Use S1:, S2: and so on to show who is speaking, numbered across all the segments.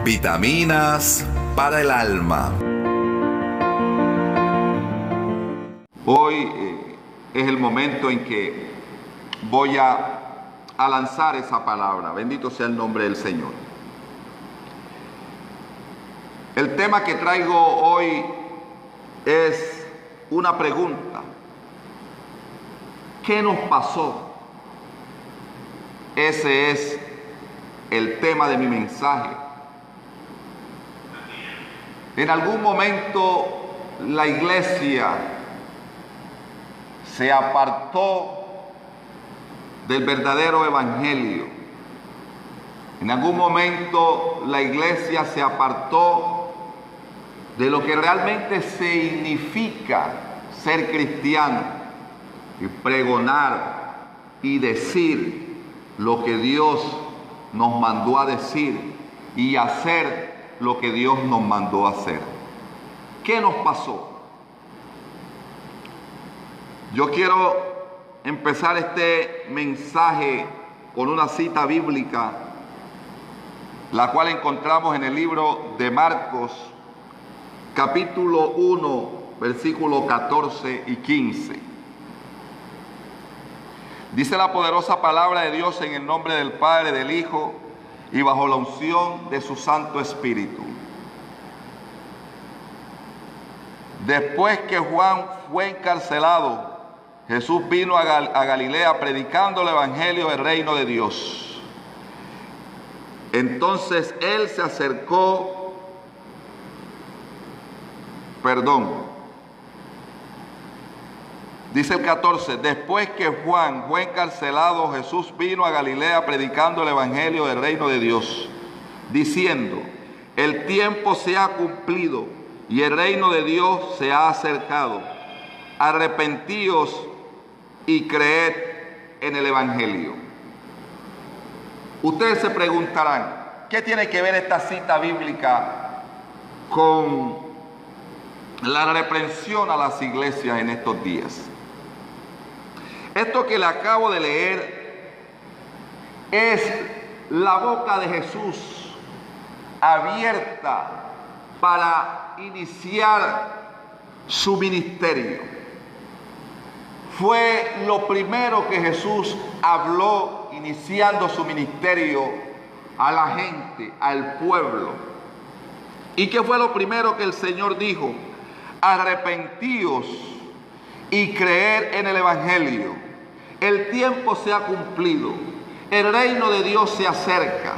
S1: Vitaminas para el alma.
S2: Hoy es el momento en que voy a lanzar esa palabra. Bendito sea el nombre del Señor. El tema que traigo hoy es una pregunta. ¿Qué nos pasó? Ese es el tema de mi mensaje. En algún momento la iglesia se apartó del verdadero evangelio. En algún momento la iglesia se apartó de lo que realmente significa ser cristiano y pregonar y decir lo que Dios nos mandó a decir y hacer lo que Dios nos mandó a hacer. ¿Qué nos pasó? Yo quiero empezar este mensaje con una cita bíblica, la cual encontramos en el libro de Marcos, capítulo 1, versículos 14 y 15. Dice la poderosa palabra de Dios en el nombre del Padre, del Hijo y bajo la unción de su Santo Espíritu. Después que Juan fue encarcelado, Jesús vino a Galilea predicando el evangelio del reino de Dios. Entonces él se acercó, dice el 14, después que Juan fue encarcelado, Jesús vino a Galilea predicando el evangelio del reino de Dios, diciendo, el tiempo se ha cumplido y el reino de Dios se ha acercado. Arrepentíos y creed en el evangelio. Ustedes se preguntarán, ¿qué tiene que ver esta cita bíblica con la reprensión a las iglesias en estos días? Esto que le acabo de leer es la boca de Jesús abierta para iniciar su ministerio. Fue lo primero que Jesús habló iniciando su ministerio a la gente, al pueblo. ¿Y qué fue lo primero que el Señor dijo? Arrepentíos y creer en el evangelio. El tiempo se ha cumplido. El reino de Dios se acerca.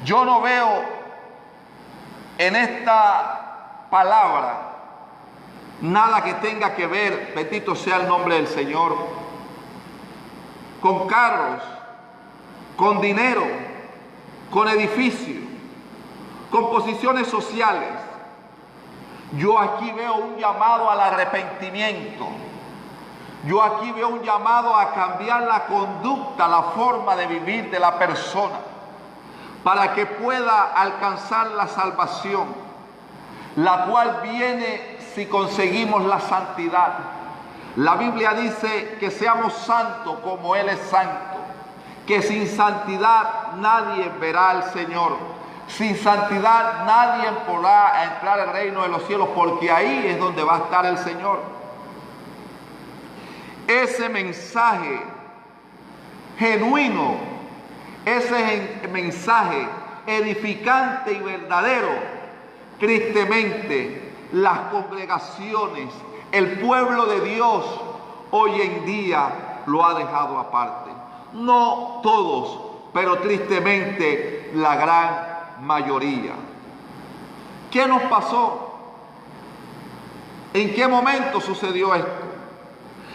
S2: Yo no veo en esta palabra nada que tenga que ver, bendito sea el nombre del Señor, con carros, con dinero, con edificios, con posiciones sociales. Yo aquí veo un llamado al arrepentimiento. Yo aquí veo un llamado a cambiar la conducta, la forma de vivir de la persona, para que pueda alcanzar la salvación, la cual viene si conseguimos la santidad. La Biblia dice que seamos santos como Él es santo, que sin santidad nadie verá al Señor. Sin santidad nadie podrá entrar al reino de los cielos, porque ahí es donde va a estar el Señor. Ese mensaje genuino, ese mensaje edificante y verdadero, tristemente las congregaciones, el pueblo de Dios hoy en día lo ha dejado aparte. No todos, pero tristemente la gran mayoría. ¿Qué nos pasó? ¿En qué momento sucedió esto?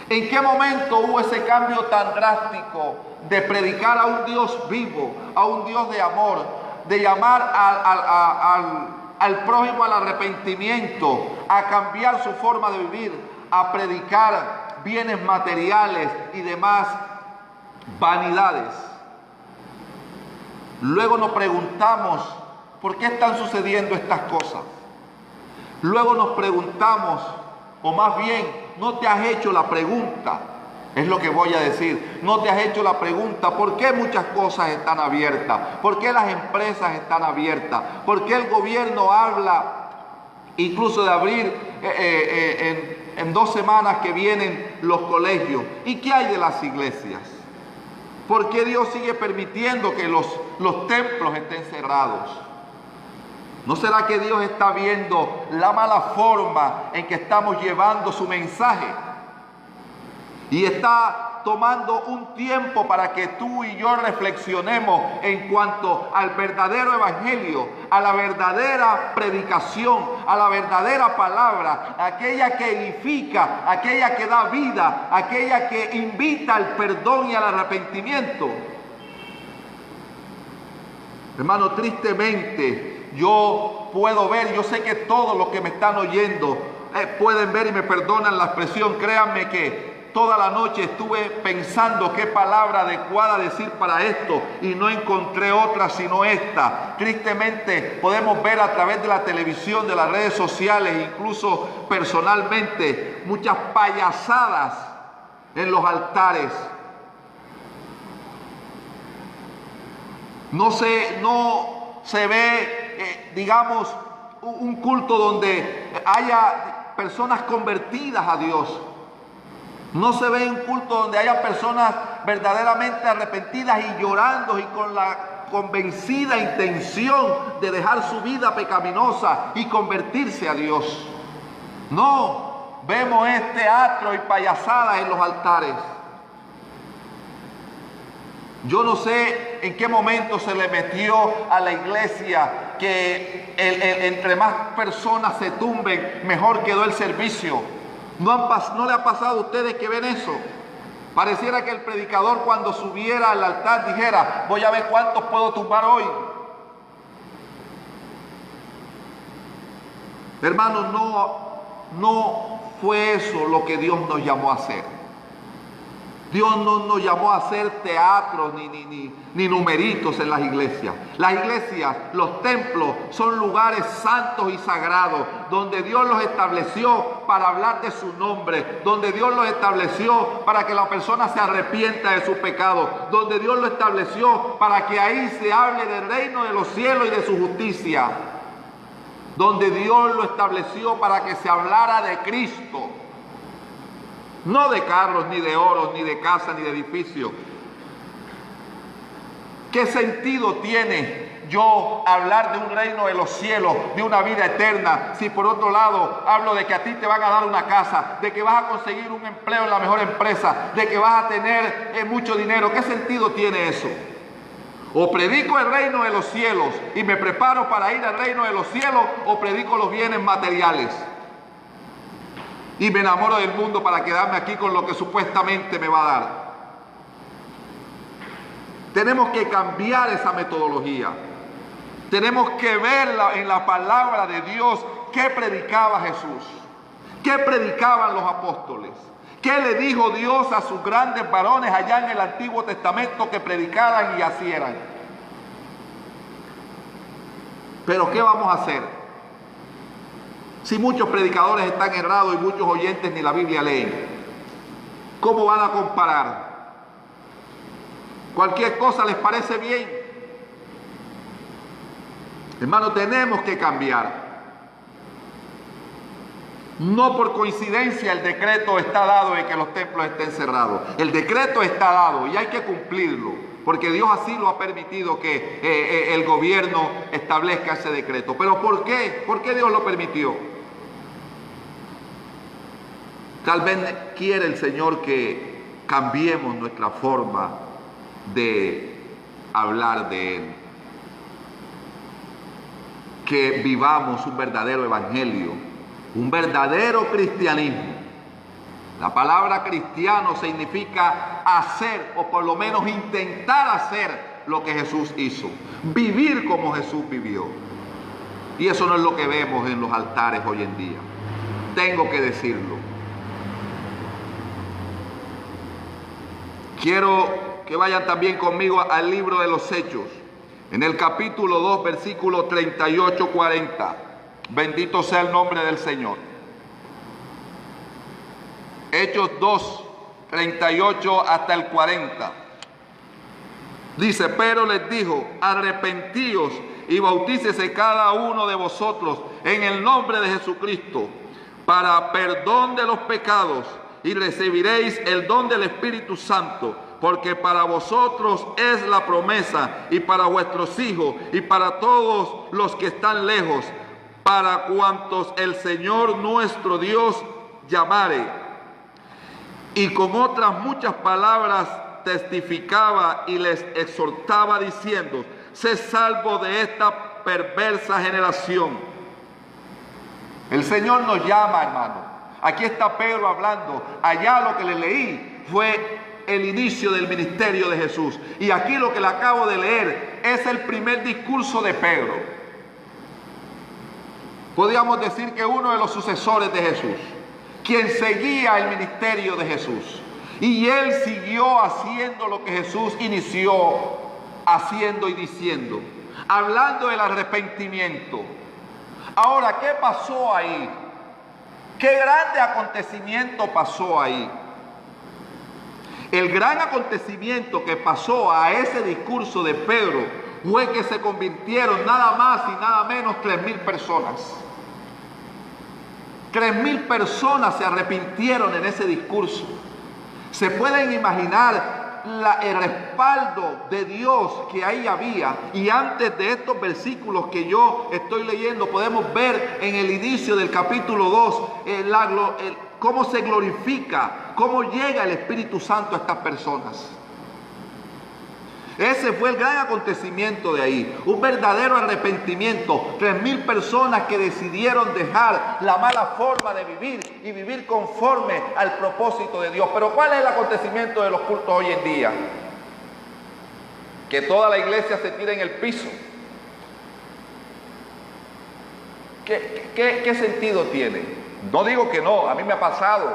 S2: ¿En qué momento hubo ese cambio tan drástico de predicar a un Dios vivo, a un Dios de amor, de llamar al prójimo al arrepentimiento, a cambiar su forma de vivir, a predicar bienes materiales y demás vanidades? Luego nos preguntamos, ¿por qué están sucediendo estas cosas? Luego nos preguntamos, o más bien, ¿no te has hecho la pregunta? Es lo que voy a decir. No te has hecho la pregunta, ¿por qué muchas cosas están abiertas? ¿Por qué las empresas están abiertas? ¿Por qué el gobierno habla incluso de abrir en 2 semanas que vienen los colegios? ¿Y qué hay de las iglesias? ¿Por qué Dios sigue permitiendo que los templos estén cerrados? ¿No será que Dios está viendo la mala forma en que estamos llevando su mensaje? Y está tomando un tiempo para que tú y yo reflexionemos en cuanto al verdadero evangelio, a la verdadera predicación, a la verdadera palabra, aquella que edifica, aquella que da vida, aquella que invita al perdón y al arrepentimiento. Hermano, tristemente yo puedo ver, yo sé que todos los que me están oyendo pueden ver y me perdonan la expresión. Créanme que toda la noche estuve pensando qué palabra adecuada decir para esto y no encontré otra sino esta. Tristemente podemos ver a través de la televisión, de las redes sociales, incluso personalmente, muchas payasadas en los altares. No se ve, digamos, un culto donde haya personas convertidas a Dios. No se ve un culto donde haya personas verdaderamente arrepentidas y llorando y con la convencida intención de dejar su vida pecaminosa y convertirse a Dios. No, vemos teatro y payasadas en los altares. Yo no sé en qué momento se le metió a la iglesia que entre más personas se tumben, mejor quedó el servicio. ¿No le ha pasado a ustedes que ven eso? Pareciera que el predicador cuando subiera al altar dijera: voy a ver cuántos puedo tumbar hoy. Hermanos, no fue eso lo que Dios nos llamó a hacer. Dios no nos llamó a hacer teatros ni numeritos en las iglesias. Las iglesias, los templos, son lugares santos y sagrados, donde Dios los estableció para hablar de su nombre, donde Dios los estableció para que la persona se arrepienta de sus pecados, donde Dios lo estableció para que ahí se hable del reino de los cielos y de su justicia, donde Dios lo estableció para que se hablara de Cristo. No de carros, ni de oro, ni de casa, ni de edificio. ¿Qué sentido tiene yo hablar de un reino de los cielos, de una vida eterna, si por otro lado hablo de que a ti te van a dar una casa, de que vas a conseguir un empleo en la mejor empresa, de que vas a tener mucho dinero? ¿Qué sentido tiene eso? O predico el reino de los cielos y me preparo para ir al reino de los cielos, o predico los bienes materiales y me enamoro del mundo para quedarme aquí con lo que supuestamente me va a dar. Tenemos que cambiar esa metodología. Tenemos que ver en la palabra de Dios qué predicaba Jesús, qué predicaban los apóstoles, qué le dijo Dios a sus grandes varones allá en el Antiguo Testamento que predicaran y hicieran. Pero ¿qué vamos a hacer si muchos predicadores están errados y muchos oyentes ni la Biblia leen? ¿Cómo van a comparar? Cualquier cosa les parece bien. Hermano, tenemos que cambiar. No por coincidencia el decreto está dado de que los templos estén cerrados. El decreto está dado y hay que cumplirlo, porque Dios así lo ha permitido que el gobierno establezca ese decreto. ¿Pero por qué? ¿Por qué Dios lo permitió? Tal vez quiere el Señor que cambiemos nuestra forma de hablar de Él, que vivamos un verdadero evangelio, un verdadero cristianismo. La palabra cristiano significa hacer, o por lo menos intentar hacer lo que Jesús hizo, vivir como Jesús vivió. Y eso no es lo que vemos en los altares hoy en día. Tengo que decirlo. Quiero que vayan también conmigo al libro de los Hechos, en el capítulo 2, versículo 38-40. Bendito sea el nombre del Señor. Hechos 2, 38 hasta el 40. Dice, pero les dijo, arrepentíos y bautícese cada uno de vosotros en el nombre de Jesucristo para perdón de los pecados y recibiréis el don del Espíritu Santo, porque para vosotros es la promesa y para vuestros hijos y para todos los que están lejos, para cuantos el Señor nuestro Dios llamare. Y con otras muchas palabras testificaba y les exhortaba diciendo, sé salvo de esta perversa generación. El Señor nos llama, hermano. Aquí está Pedro hablando. Allá lo que le leí fue el inicio del ministerio de Jesús. Y aquí lo que le acabo de leer es el primer discurso de Pedro. Podríamos decir que uno de los sucesores de Jesús, quien seguía el ministerio de Jesús. Y él siguió haciendo lo que Jesús inició haciendo y diciendo, hablando del arrepentimiento. Ahora, ¿qué pasó ahí? ¿Qué grande acontecimiento pasó ahí? El gran acontecimiento que pasó a ese discurso de Pedro fue que se convirtieron nada más y nada menos 3,000 personas. 3,000 personas se arrepintieron en ese discurso. Se pueden imaginar el respaldo de Dios que ahí había. Y antes de estos versículos que yo estoy leyendo, podemos ver en el inicio del capítulo 2 cómo se glorifica, cómo llega el Espíritu Santo a estas personas. Ese fue el gran acontecimiento de ahí, un verdadero arrepentimiento. 3,000 personas que decidieron dejar la mala forma de vivir y vivir conforme al propósito de Dios. Pero ¿cuál es el acontecimiento de los cultos hoy en día? Que toda la iglesia se tira en el piso. ¿Qué sentido tiene? No digo que no, a mí me ha pasado.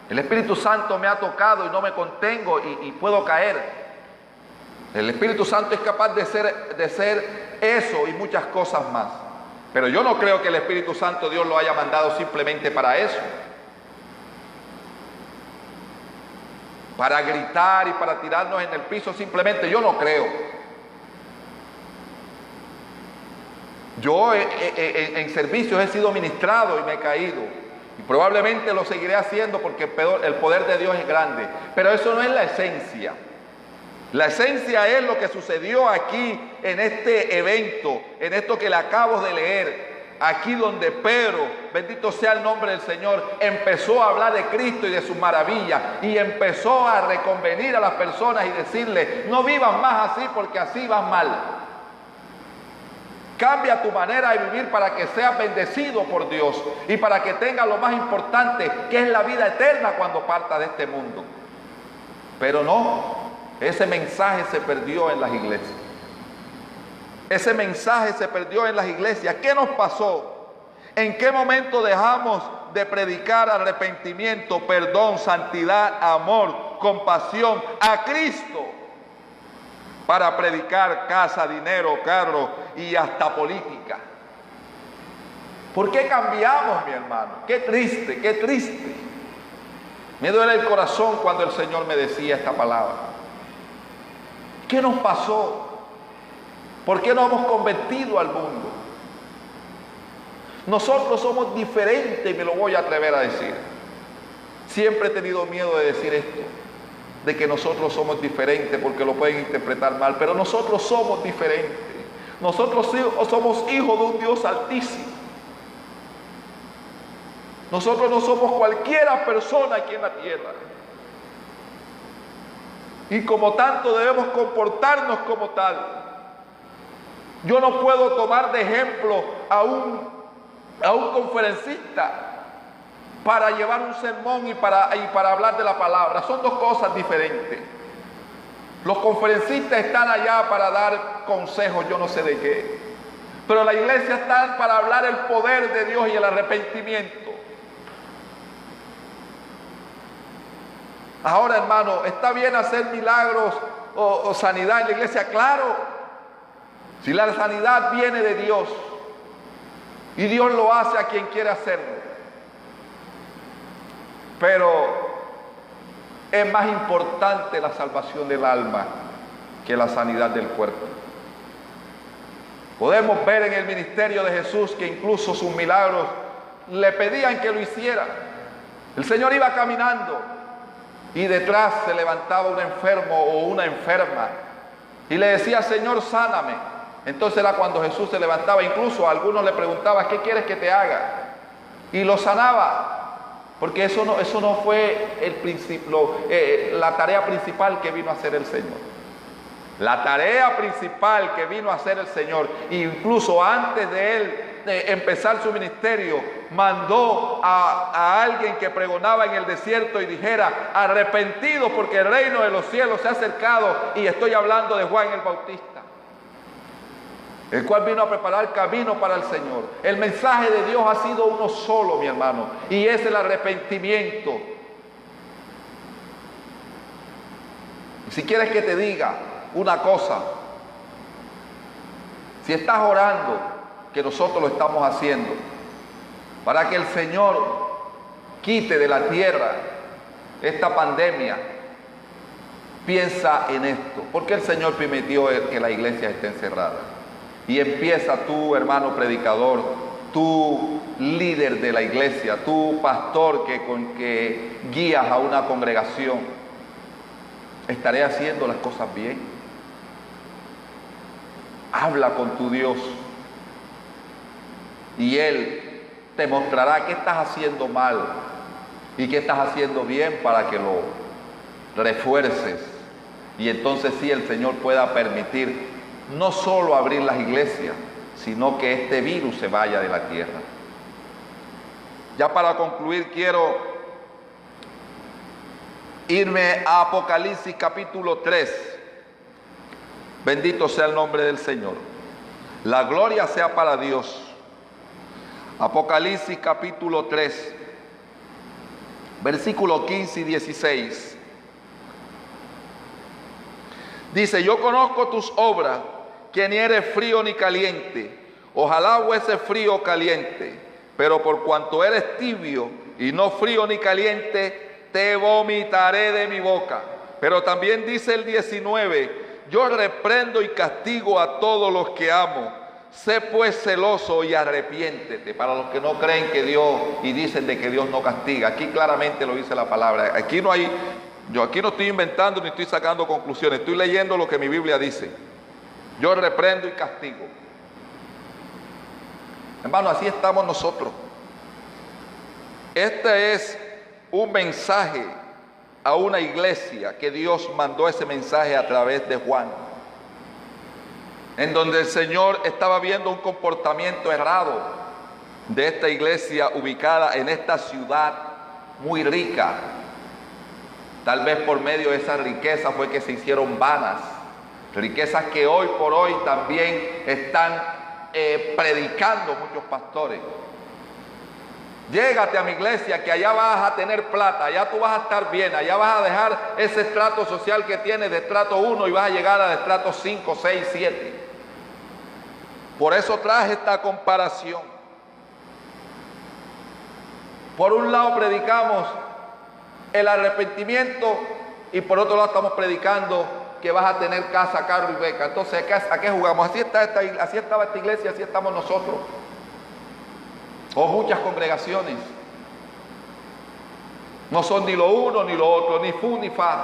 S2: El Espíritu Santo me ha tocado y no me contengo y puedo caer. El Espíritu Santo es capaz de ser eso y muchas cosas más. Pero yo no creo que el Espíritu Santo Dios lo haya mandado simplemente para eso. Para gritar y para tirarnos en el piso simplemente, yo no creo. Yo en servicios he sido ministrado y me he caído. Y probablemente lo seguiré haciendo porque el poder de Dios es grande. Pero eso no es la esencia. La esencia es lo que sucedió aquí en este evento, en esto que le acabo de leer. Aquí donde Pedro, bendito sea el nombre del Señor, empezó a hablar de Cristo y de sus maravillas. Y empezó a reconvenir a las personas y decirles, no vivas más así porque así vas mal. Cambia tu manera de vivir para que seas bendecido por Dios y para que tengas lo más importante, que es la vida eterna cuando partas de este mundo. Pero no. Ese mensaje se perdió en las iglesias. Ese mensaje se perdió en las iglesias. ¿Qué nos pasó? ¿En qué momento dejamos de predicar arrepentimiento, perdón, santidad, amor, compasión a Cristo para predicar casa, dinero, carro y hasta política? ¿Por qué cambiamos, mi hermano? Qué triste, qué triste. Me duele el corazón cuando el Señor me decía esta palabra. ¿Qué nos pasó? ¿Por qué no hemos convertido al mundo? Nosotros somos diferentes y me lo voy a atrever a decir. Siempre he tenido miedo de decir esto, de que nosotros somos diferentes porque lo pueden interpretar mal, pero nosotros somos diferentes. Nosotros somos hijos de un Dios altísimo. Nosotros no somos cualquiera persona aquí en la tierra. Y como tanto debemos comportarnos como tal. Yo no puedo tomar de ejemplo a un conferencista para llevar un sermón y para hablar de la palabra. Son dos cosas diferentes. Los conferencistas están allá para dar consejos, yo no sé de qué. Pero la iglesia está para hablar el poder de Dios y el arrepentimiento. Ahora, hermano, ¿está bien hacer milagros o sanidad en la iglesia? Claro, si la sanidad viene de Dios y Dios lo hace a quien quiere hacerlo. Pero Es más importante la salvación del alma que la sanidad del cuerpo. Podemos ver en el ministerio de Jesús que incluso sus milagros le pedían que lo hiciera. El Señor iba caminando y detrás se levantaba un enfermo o una enferma y le decía: Señor, sáname. Entonces era cuando Jesús se levantaba. Incluso a algunos le preguntaba: ¿qué quieres que te haga? Y lo sanaba. Porque eso no fue la tarea principal que vino a hacer el Señor. La tarea principal que vino a hacer el Señor, incluso antes de Él empezar su ministerio, mandó a alguien que pregonaba en el desierto y dijera: arrepentidos porque el reino de los cielos se ha acercado. Y estoy hablando de Juan el Bautista, el cual vino a preparar camino para el Señor. El mensaje de Dios ha sido uno solo, mi hermano, y es el arrepentimiento. Y si quieres que te diga una cosa, si estás orando, que nosotros lo estamos haciendo, para que el Señor quite de la tierra esta pandemia, piensa en esto. Porque el Señor permitió que la iglesia esté encerrada. Y empieza tú, hermano predicador, tú líder de la iglesia, tú pastor que guías a una congregación, ¿estaré haciendo las cosas bien? Habla con tu Dios y Él te mostrará qué estás haciendo mal y qué estás haciendo bien para que lo refuerces. Y entonces sí, el Señor pueda permitir no solo abrir las iglesias, sino que este virus se vaya de la tierra. Ya para concluir, quiero irme a Apocalipsis capítulo 3. Bendito sea el nombre del Señor. La gloria sea para Dios. Apocalipsis capítulo 3, versículos 15 y 16. Dice: yo conozco tus obras, que ni eres frío ni caliente. Ojalá fuese frío o caliente, pero por cuanto eres tibio y no frío ni caliente, te vomitaré de mi boca. Pero también dice el 19: yo reprendo y castigo a todos los que amo. Sé pues celoso y arrepiéntete. Para los que no creen que Dios y dicen de que Dios no castiga, aquí claramente lo dice la palabra. Yo aquí no estoy inventando ni estoy sacando conclusiones, estoy leyendo lo que mi Biblia dice. Yo reprendo y castigo. Hermano, así estamos nosotros. Este es un mensaje a una iglesia que Dios mandó ese mensaje a través de Juan, en donde el Señor estaba viendo un comportamiento errado de esta iglesia ubicada en esta ciudad muy rica. Tal vez por medio de esa riqueza fue que se hicieron vanas, riquezas que hoy por hoy también están predicando muchos pastores. Llégate a mi iglesia, que allá vas a tener plata, allá tú vas a estar bien, allá vas a dejar ese estrato social que tienes de estrato 1 y vas a llegar al estrato 5, 6, 7. Por eso traje esta comparación. Por un lado predicamos el arrepentimiento y por otro lado estamos predicando que vas a tener casa, carro y beca. Entonces, ¿a qué jugamos? Así estaba esta iglesia, así estamos nosotros. O muchas congregaciones. No son ni lo uno ni lo otro, ni fu ni fa.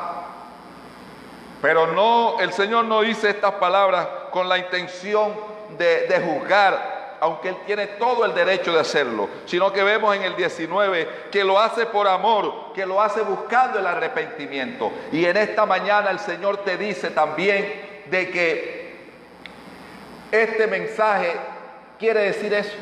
S2: Pero no, el Señor no dice estas palabras con la intención de juzgar, aunque Él tiene todo el derecho de hacerlo, sino que vemos en el 19 que lo hace por amor, que lo hace buscando el arrepentimiento. Y en esta mañana el Señor te dice también de que este mensaje quiere decir eso,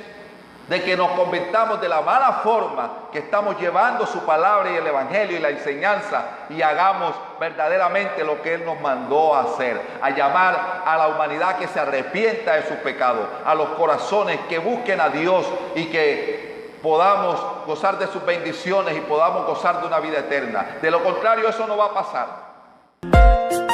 S2: de que nos convirtamos de la mala forma que estamos llevando su palabra y el evangelio y la enseñanza y hagamos verdaderamente lo que Él nos mandó a hacer, a llamar a la humanidad que se arrepienta de sus pecados, a los corazones que busquen a Dios y que podamos gozar de sus bendiciones y podamos gozar de una vida eterna. De lo contrario, eso no va a pasar.